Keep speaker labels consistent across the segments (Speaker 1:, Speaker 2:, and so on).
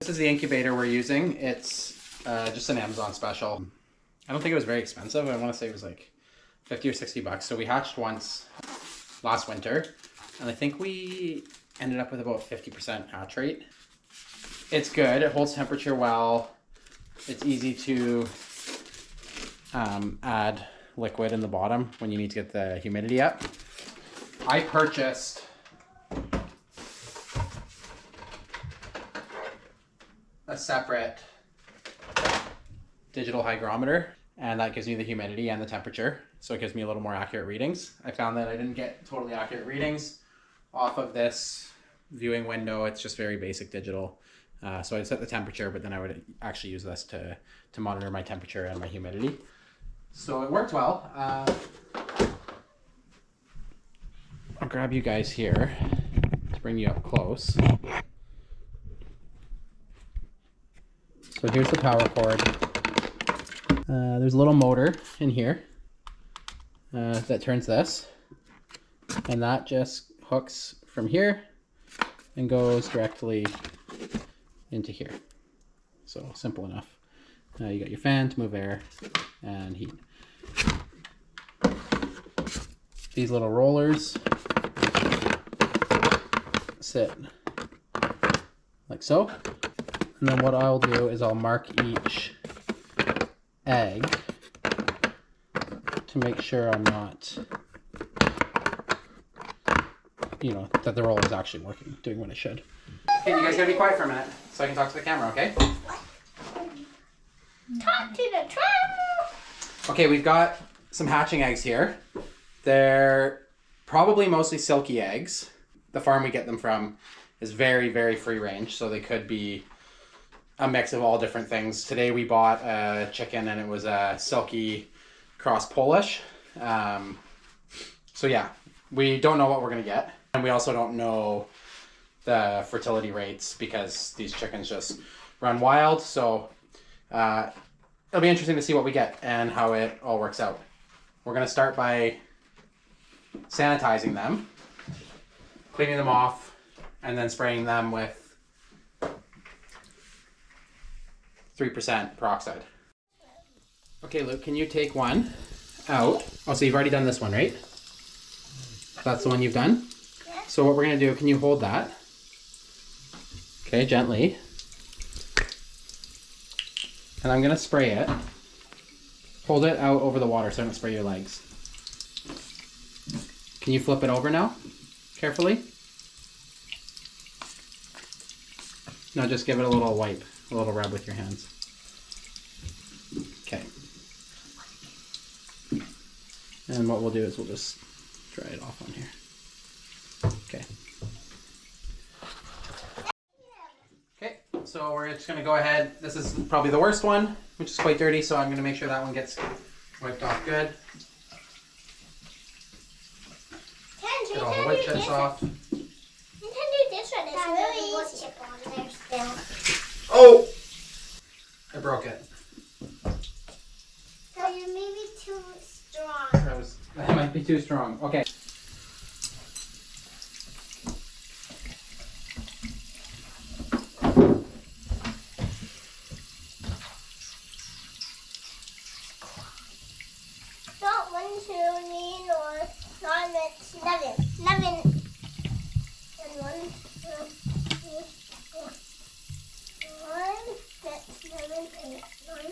Speaker 1: This is the incubator we're using. It's just an Amazon special. I don't think it was very expensive. I want to say it was like 50 or 60 bucks. So we hatched once last winter, and I think we ended up with about 50% hatch rate. It's good. It holds temperature well. It's easy to add liquid in the bottom when you need to get the humidity up. I purchased a separate digital hygrometer, and that gives me the humidity and the temperature, so it gives me a little more accurate readings. I found that I didn't get totally accurate readings off of this viewing window. It's just very basic digital. So I'd set the temperature, but then I would actually use this to monitor my temperature and my humidity. So it worked well. I'll grab you guys here to bring you up close. So here's the power cord. There's a little motor in here that turns this, and that just hooks from here and goes directly into here. So simple enough. You got your fan to move air and heat. These little rollers sit like so. And then what I'll do is I'll mark each egg to make sure I'm not, you know, that the roller is actually working, doing what it should. Okay, you guys gotta be quiet for a minute so I can talk to the camera, okay?
Speaker 2: Talk to the camera!
Speaker 1: Okay, we've got some hatching eggs here. They're probably mostly silky eggs. The farm we get them from is very, very free range, so they could be a mix of all different things. Today we bought a chicken and it was a silky cross Polish. So yeah, we don't know what we're gonna get. And we also don't know the fertility rates because these chickens just run wild. So it'll be interesting to see what we get and how it all works out. We're gonna start by sanitizing them, cleaning them off, and then spraying them with 3% peroxide. Okay, Luke, can you take one out? Oh, so you've already done this one, right? That's the one you've done?
Speaker 2: Yeah.
Speaker 1: So what we're gonna do, can you hold that? Okay, gently. And I'm gonna spray it. Hold it out over the water so I don't spray your legs. Can you flip it over now? Carefully. No, just give it a little wipe, a little rub with your hands. Okay. And what we'll do is we'll just dry it off on here. Okay. Okay, so we're just gonna go ahead. This is probably the worst one, which is quite dirty, so I'm gonna make sure that one gets wiped off good. Get all the white chips off.
Speaker 2: You can do this one. It's really easy. Chip on there still.
Speaker 1: Oh! I broke it.
Speaker 2: So you may be too strong.
Speaker 1: That might be too strong. Okay.
Speaker 2: Not 1, 2, need or not mix 11. 11. And 1, 2, 3, 4. 1, 6, 7, 8, 9,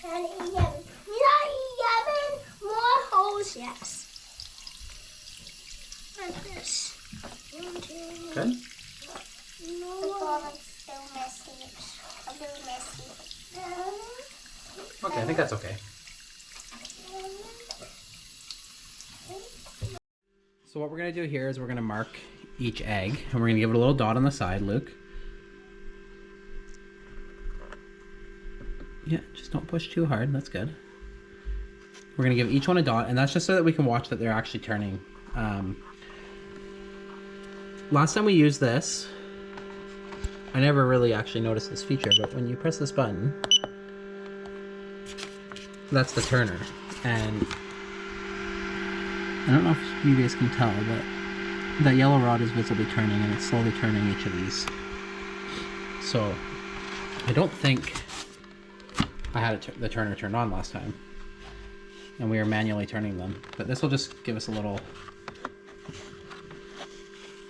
Speaker 2: 10, 11. We got 11 more holes, yes. Like this. 1, 2.
Speaker 1: Good.
Speaker 2: No. The bottom's so messy. A little messy.
Speaker 1: Okay, I think that's okay. So what we're going to do here is we're going to mark each egg, and we're going to give it a little dot on the side, Luke. Yeah, just don't push too hard. That's good. We're going to give each one a dot, and that's just so that we can watch that they're actually turning. Last time we used this, I never really actually noticed this feature, but when you press this button, that's the turner. And I don't know if you guys can tell, but that yellow rod is visibly turning, and it's slowly turning each of these. So I don't think I had the turner turned on last time, and we were manually turning them, but this will just give us a little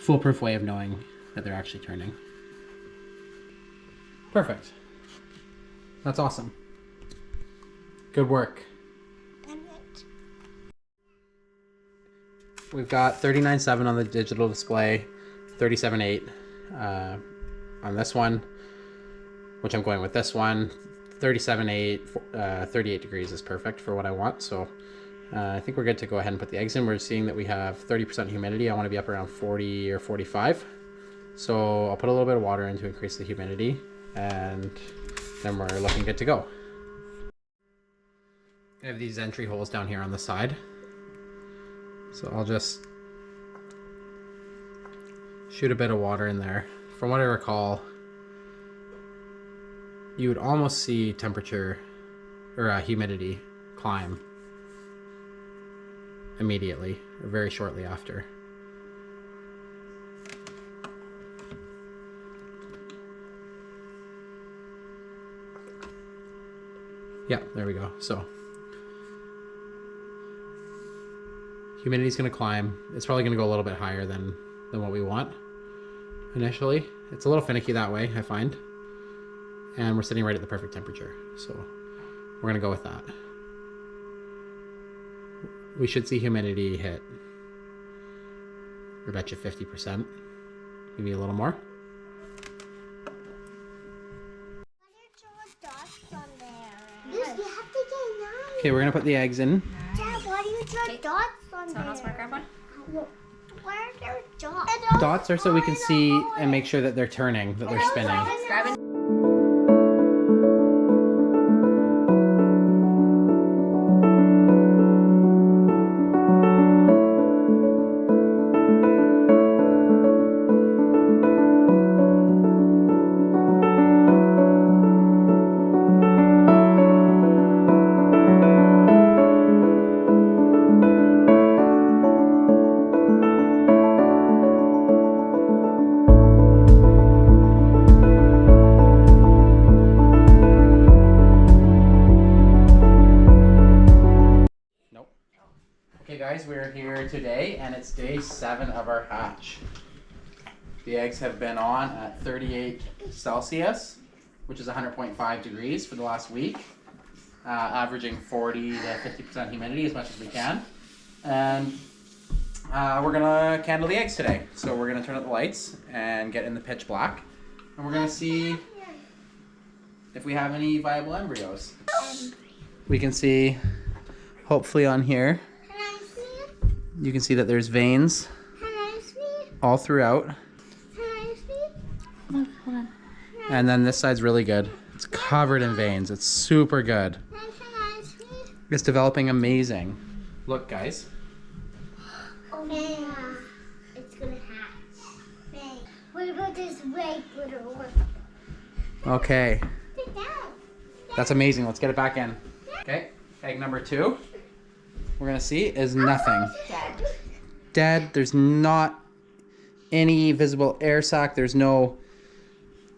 Speaker 1: foolproof way of knowing that they're actually turning. Perfect. That's awesome. Good work. We've got 39.7 on the digital display, 37.8 on this one, which I'm going with this one. 37.8, 38 degrees is perfect for what I want. So I think we're good to go ahead and put the eggs in. We're seeing that we have 30% humidity. I want to be up around 40 or 45. So I'll put a little bit of water in to increase the humidity, and then we're looking good to go. I have these entry holes down here on the side. So I'll just shoot a bit of water in there. From what I recall, you would almost see temperature or humidity climb immediately or very shortly after. Yeah, there we go. So humidity's going to climb. It's probably going to go a little bit higher than what we want initially. It's a little finicky that way, I find. And we're sitting right at the perfect temperature. So we're going to go with that. We should see humidity hit, I bet you 50%, maybe a little more. Okay, we're going to put the eggs in.
Speaker 2: Dad, why do you draw dots on there?
Speaker 3: Someone else want to grab one?
Speaker 2: Why are there dots?
Speaker 1: Dots are so we can see and make sure that they're turning, that they're spinning.
Speaker 3: Grab it.
Speaker 1: Okay guys, we're here today and it's day 7 of our hatch. The eggs have been on at 38 Celsius, which is 100.5 degrees for the last week, averaging 40 to 50% humidity as much as we can. And we're gonna candle the eggs today. So we're gonna turn up the lights and get in the pitch black, and we're gonna see if we have any viable embryos. We can see, hopefully on here, you can see that there's veins all throughout.
Speaker 3: Hold on.
Speaker 1: And then this side's really good. It's covered in veins. It's super good. It's developing amazing. Look, guys.
Speaker 2: Oh yeah, it's gonna hatch. What about this red little one?
Speaker 1: Okay,
Speaker 2: Sit down.
Speaker 1: that's amazing. Let's get it back in. Okay, egg number 2, we're gonna see, is nothing. Dead. There's not any visible air sac. There's no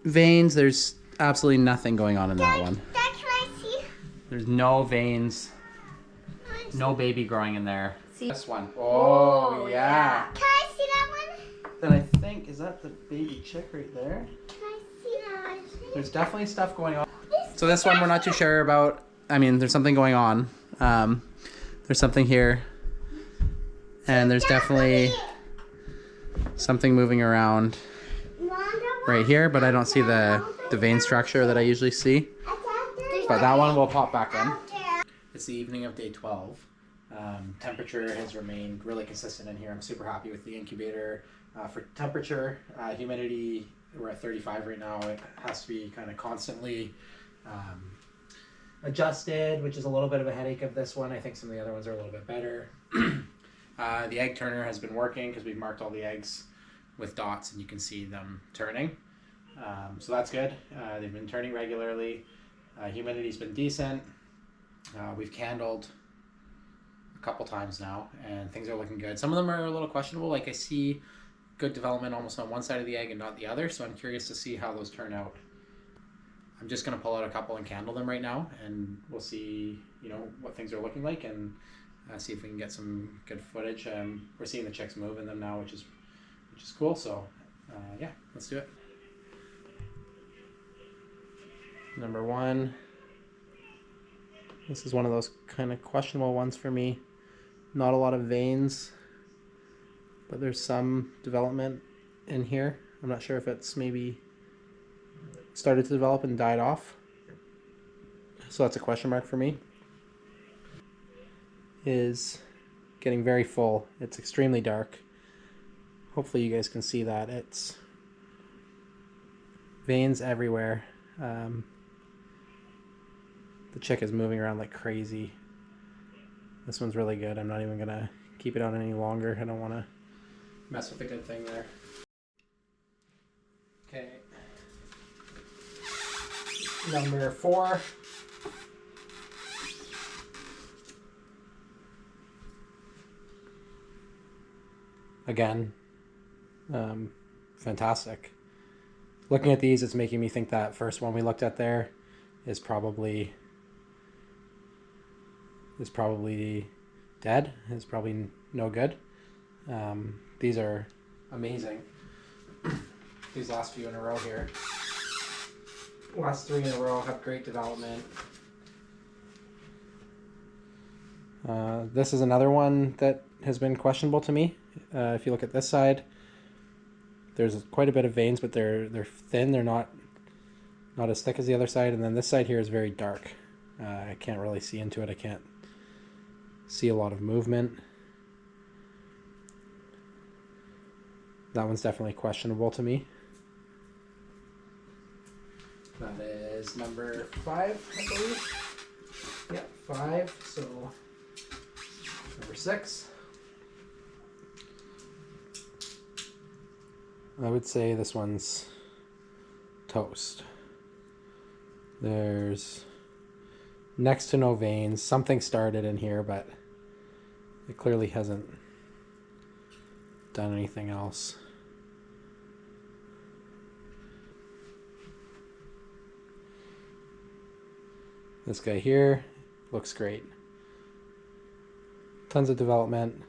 Speaker 1: veins. There's absolutely nothing going on in that one.
Speaker 2: Dad, can I see?
Speaker 1: There's no veins. No baby growing in there.
Speaker 3: See?
Speaker 1: This one. Oh, yeah.
Speaker 2: Can I see that one?
Speaker 1: Then I think, is that the baby chick right there?
Speaker 2: Can I see that one?
Speaker 1: There's definitely stuff going on. So this one we're not too sure about. I mean, there's something going on. There's something here. And there's definitely something moving around right here, but I don't see the vein structure that I usually see. But that one will pop back in. It's the evening of day 12. Temperature has remained really consistent in here. I'm super happy with the incubator. For temperature, humidity, we're at 35 right now. It has to be kind of constantly adjusted, which is a little bit of a headache of this one. I think some of the other ones are a little bit better. The egg turner has been working because we've marked all the eggs with dots and you can see them turning. So that's good. They've been turning regularly. Humidity's been decent. We've candled a couple times now and things are looking good. Some of them are a little questionable. Like I see good development almost on one side of the egg and not the other. So I'm curious to see how those turn out. I'm just going to pull out a couple and candle them right now, and we'll see, you know, what things are looking like, and see if we can get some good footage. We're seeing the chicks move in them now, which is cool. So yeah, let's do it. Number one. This is one of those kind of questionable ones for me. Not a lot of veins, but there's some development in here. I'm not sure if it's maybe started to develop and died off. So that's a question mark for me. Is getting very full. It's extremely dark. Hopefully you guys can see that. It's veins everywhere. The chick is moving around like crazy. This one's really good. I'm not even gonna keep it on any longer. I don't want to mess with a good thing there. Okay. Number 4. Again, fantastic. Looking at these, it's making me think that first one we looked at there is probably dead. Is probably no good. These are amazing. These last few in a row here. Last 3 in a row have great development. This is another one that has been questionable to me. If you look at this side, there's quite a bit of veins, but they're thin. They're not as thick as the other side. And then this side here is very dark. I can't really see into it. I can't see a lot of movement. That one's definitely questionable to me. That is number 5, I believe. Yep, 5. So number 6. I would say this one's toast. There's next to no veins. Something started in here, but it clearly hasn't done anything else. This guy here looks great. Tons of development.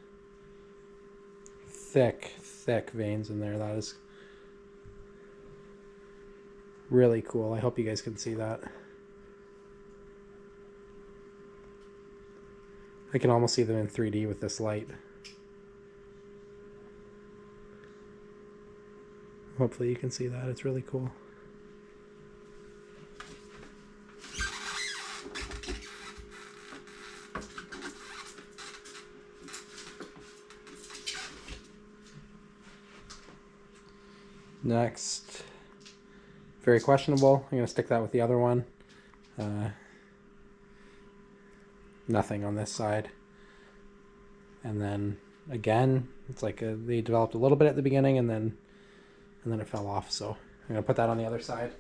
Speaker 1: Thick veins in there. That is really cool. I hope you guys can see that. I can almost see them in 3D with this light. Hopefully you can see that. It's really cool. Next, very questionable. I'm going to stick that with the other one. Nothing on this side. And then again, it's like they developed a little bit at the beginning and then it fell off. So I'm going to put that on the other side.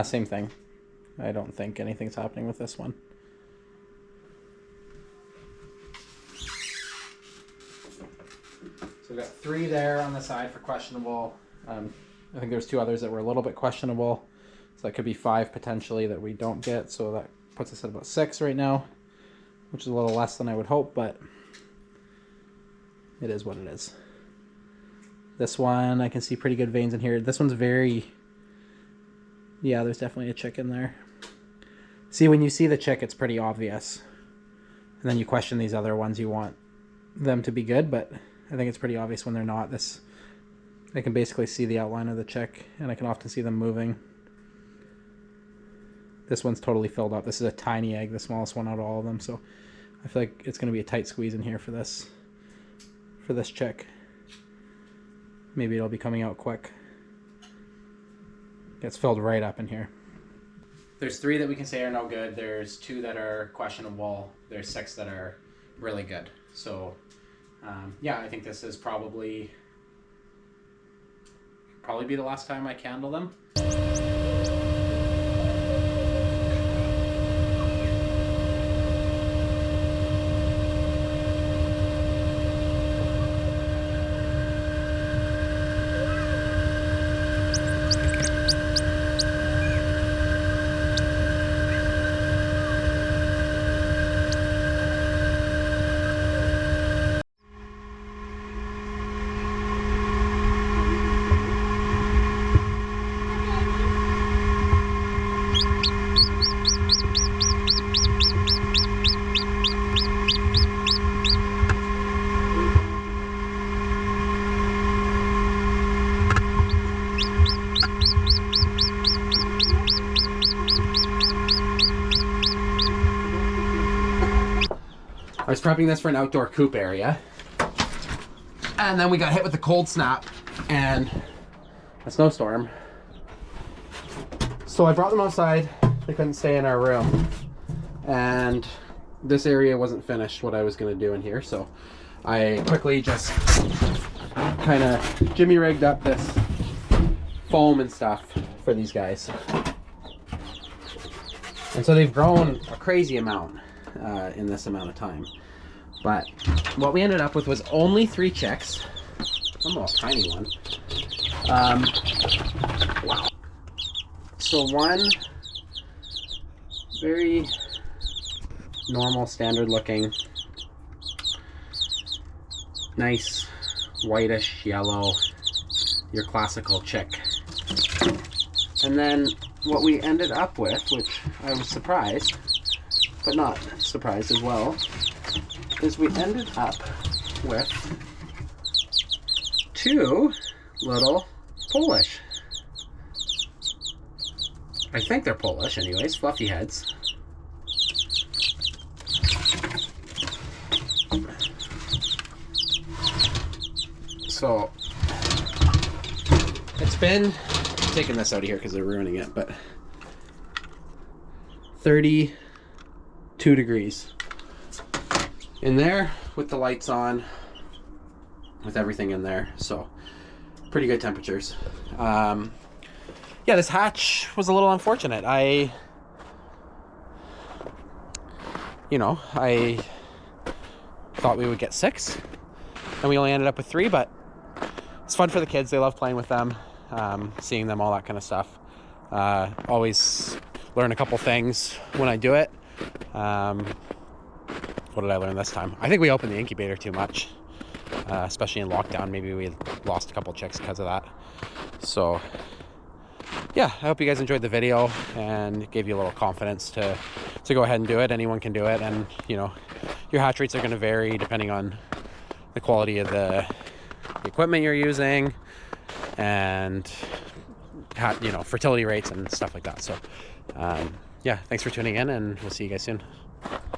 Speaker 1: Same thing. I don't think anything's happening with this one. So we've got 3 there on the side for questionable. I think there's 2 others that were a little bit questionable. So that could be 5 potentially that we don't get. So that puts us at about 6 right now, which is a little less than I would hope, but it is what it is. This one, I can see pretty good veins in here. This one's very, yeah, there's definitely a chick in there. See, when you see the chick, it's pretty obvious. And then you question these other ones, you want them to be good, but I think it's pretty obvious when they're not. This, I can basically see the outline of the chick, and I can often see them moving. This one's totally filled up. This is a tiny egg, the smallest one out of all of them, so I feel like it's going to be a tight squeeze in here for this chick. Maybe it'll be coming out quick. It's filled right up in here. There's 3 that we can say are no good. There's 2 that are questionable. There's 6 that are really good. So yeah, I think this is probably be the last time I candle them. I was prepping this for an outdoor coop area. And then we got hit with the cold snap and a snowstorm. So I brought them outside. They couldn't stay in our room. And this area wasn't finished what I was going to do in here. So I quickly just kind of jimmy rigged up this foam and stuff for these guys. And so they've grown a crazy amount in this amount of time. But what we ended up with was only 3 chicks. Oh, a tiny one. Wow. So one very normal, standard looking, nice whitish yellow, your classical chick. And then what we ended up with, which I was surprised, but not surprised as well, is we ended up with 2 little Polish. I think they're Polish anyways, fluffy heads. So it's been, I'm taking this out of here because they're ruining it, but 32 degrees in there with the lights on, with everything in there. So pretty good temperatures. Yeah, this hatch was a little unfortunate. I thought we would get 6 and we only ended up with 3, but it's fun for the kids. They love playing with them, seeing them, all that kind of stuff. Always learn a couple things when I do it. What did I learn this time? I think we opened the incubator too much, especially in lockdown. Maybe we lost a couple chicks because of that. So yeah, I hope you guys enjoyed the video and it gave you a little confidence to go ahead and do it. Anyone can do it, and your hatch rates are going to vary depending on the quality of the equipment you're using and fertility rates and stuff like that. So yeah, thanks for tuning in, and we'll see you guys soon.